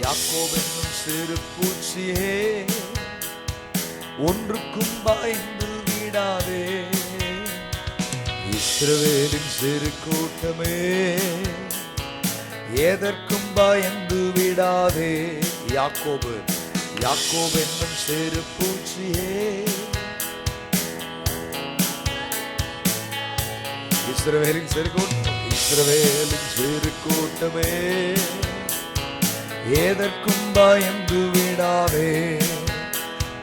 யாக்கோபு என்னும் சிறு பூச்சியே, ஒன்றுக்கும் பயந்து விடாதே. இஸ்ரவேலின் சிறு கூட்டமே, எதற்கும் பயந்து விடாதே. யாக்கோபு யாக்கோபு என்னும் சிறு பூச்சியே, இஸ்ரவேலின் சிறு கூட்டம், இஸ்ரவேலின் சிறு கூட்டமே, எதற்கும் பயந்து விடாதே.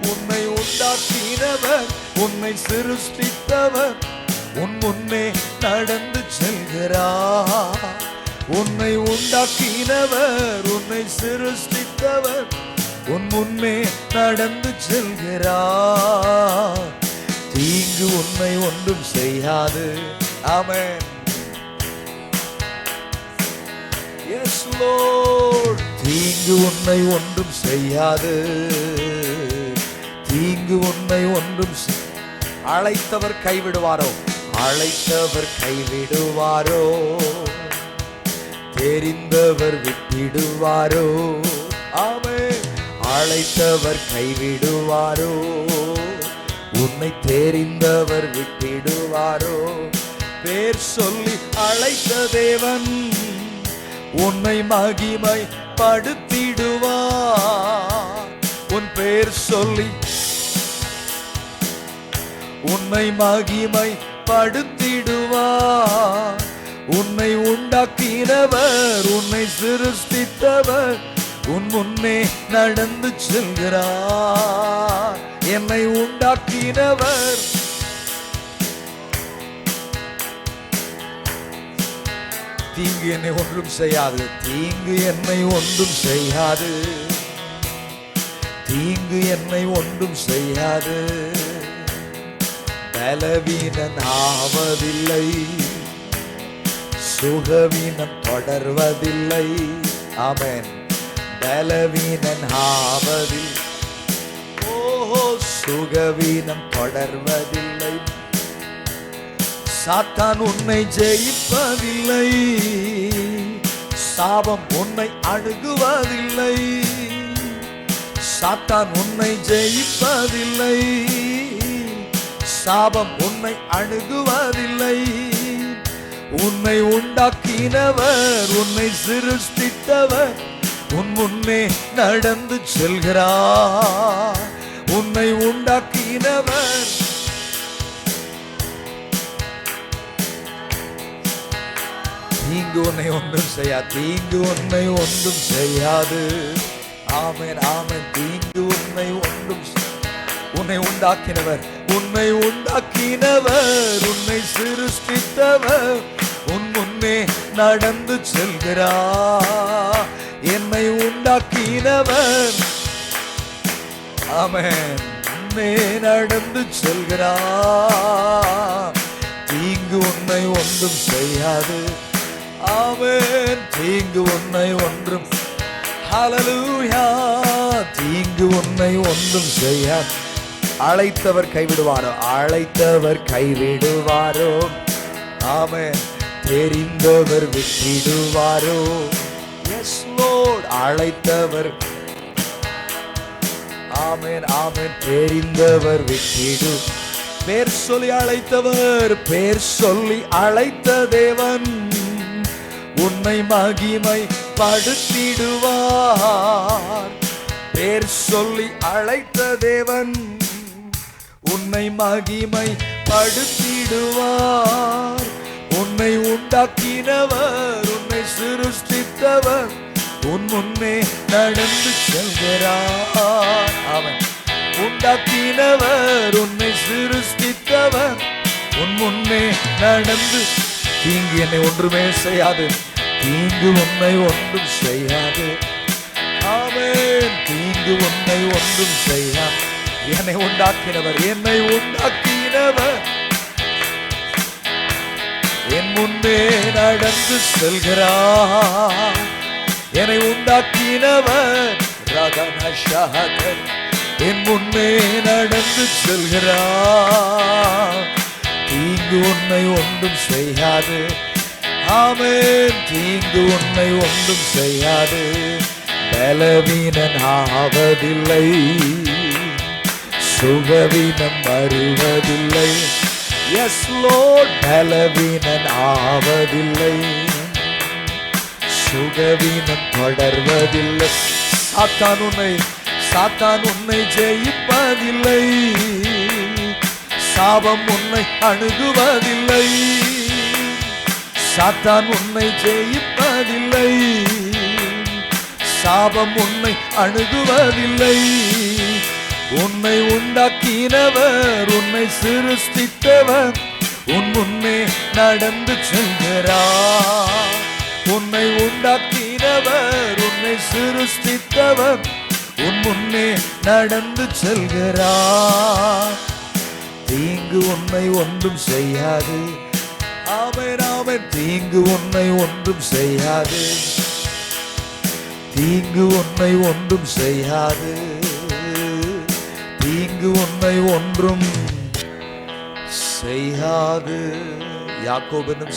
உன்னை உண்டாக்கினவர், உன்னை சிருஷ்டித்தவர் உன் முன்னே நடந்து செல்கிறார். உன்னை உண்டாக்கினவர், உன்னை சிருஷ்டித்தவர் உன் முன்னே நடந்து செல்கிறார். தீங்கு உன்னை ஒன்றும் செய்யாது. ஆமென். Yes Lord. தீங்கு உன்னை ஒன்றும் செய்யாது. தீங்கு உன்னை ஒன்றும் அழைத்தவர் கைவிடுவாரோ? அழைத்தவர் கைவிடுவாரோ? தெரிந்தவர் விட்டிடுவாரோ? ஆமென். அழைத்தவர் கைவிடுவாரோ? உன்னை தெரிந்தவர் விட்டிடுவாரோ? பேர் சொல்லி அழைத்த தேவன் உன்னை மகிமை படுத்திடுவார். உன் பேர் சொல்லி உன்னை மகிமை படுத்திடுவார். உன்னை உண்டாக்கினவர், உன்னை சிருஷ்டித்தவர் உன் முன்னே நடந்து செல்கிறார். என்னை உண்டாக்கினவர், தீங்கு என்னை ஒன்றும் செய்யாது. தீங்கு என்னை ஒன்றும் செய்யாது. தீங்கு என்னை ஒன்றும் செய்யாது. பலவீனன் ஆவதில்லை, சுகவீனம் தொடர்வதில்லை. ஆமென். பலவீனன் ஆவதில்லை, ஓஹோ, சுகவீனம் தொடர்வதில்லை. சாத்தான் உன்னை ஜெயிப்பதில்லை, சாபம் உன்னை அணுகுவதில்லை. சாத்தான் உன்னை ஜெயிப்பதில்லை, சாபம் உன்னை அணுகுவதில்லை. உன்னை உண்டாக்கினவர், உன்னை சிருஷ்டித்தவர் உன் முன்னே நடந்து செல்கிறார். உன்னை உண்டாக்கினவர், தீங்கு உன்னை ஒன்றும் செய்யாது. தீங்கு உன்னை ஒன்றும் செய்யாது. ஆமென், ஆமென். தீங்கு உன்னை ஒன்றும், உன்னை உண்டாக்கினவர், உன்னை உண்டாக்கினவர் உன்னை சிருஷ்டித்தவர் உன் முன்னே நடந்து செல்கிறார். என்னை உண்டாக்கினவர், ஆமென், முன்னே நடந்து செல்கிறார். தீங்கு உன்னை ஒன்றும் செய்யாது. ஆமென். தீங்கு உன்னை ஒன்றும், ஹல்லேலூயா, தீங்கு உன்னை ஒன்றும் செய்யாது. அழைத்தவர் கைவிடுவாரோ? அழைத்தவர் கைவிடுவாரோ? ஆமென். தெரிந்தவர் விட்டிடுவாரோ? S Lord. அழைத்தவர், ஆமென், ஆமென். தெரிந்தவர் விட்டிடு. பேர் சொல்லி அழைத்தவர், பேர் சொல்லி அழைத்த தேவன் உன்னை மகிமை படுத்திடுவார். பேர் சொல்லி அழைத்த தேவன் உன்னை மகிமை படுத்திடுவார். உன்னை உண்டாக்கினவர், உன்னை சிருஷ்டித்தவர் உன் முன்னே நடந்து செல்கிறார். அவன் உண்டாக்கினவர், உன்னை சிருஷ்டித்தவர் உன் முன்னே நடந்து. தீங்கு என்னை ஒன்றுமே செய்யாது. தீங்கு உன்னை ஒன்றும் செய்யாது. ஆமென். தீங்கு உன்னை ஒன்றும் செய்யாது. என்னை உண்டாக்கினவர், என்னை உண்டாக்கினவர் என் முன்னே நடந்து செல்கிறார். என்னை உண்டாக்கினவர் ரகனஷஹதர் என் முன்னே நடந்து செல்கிறார். தீங்கு உன்னை ஒன்றும் செய்யாது. ஆமென். தீங்கு உன்னை ஒன்றும் செய்யாது. பலவீனன் ஆவதில்லை, சுகவீனம் வருவதில்லை. எஸ் லோர்ட், பலவீனன் ஆவதில்லை, சுகவீனம் தொடர்வதில்லை. சாத்தான் உன்னை ஜெயிப்பதில்லை, சாபம் உன்னை அணுகுவதில்லை. சாத்தான் உன்னை ஜெயிப்பதில்லை, சாபம் உன்னை அணுகுவதில்லை. உன்னை உண்டாக்கினவர், உன்னை சிருஷ்டித்தவர் உன் முன்னே நடந்து செல்கிறார். உன்னை உண்டாக்கினவர், உன்னை சிருஷ்டித்தவர் உன் முன்னே நடந்து செல்கிறார். தீங்கு உன்னை ஒன்றும் செய்யாது. ஆமென், ஆமென். தீங்கு உன்னை ஒன்றும் செய்யாது, தீங்கு உன்னை ஒன்றும் செய்யாது, தீங்கு உன்னை ஒன்றும் செய்யாது. யாக்கோபு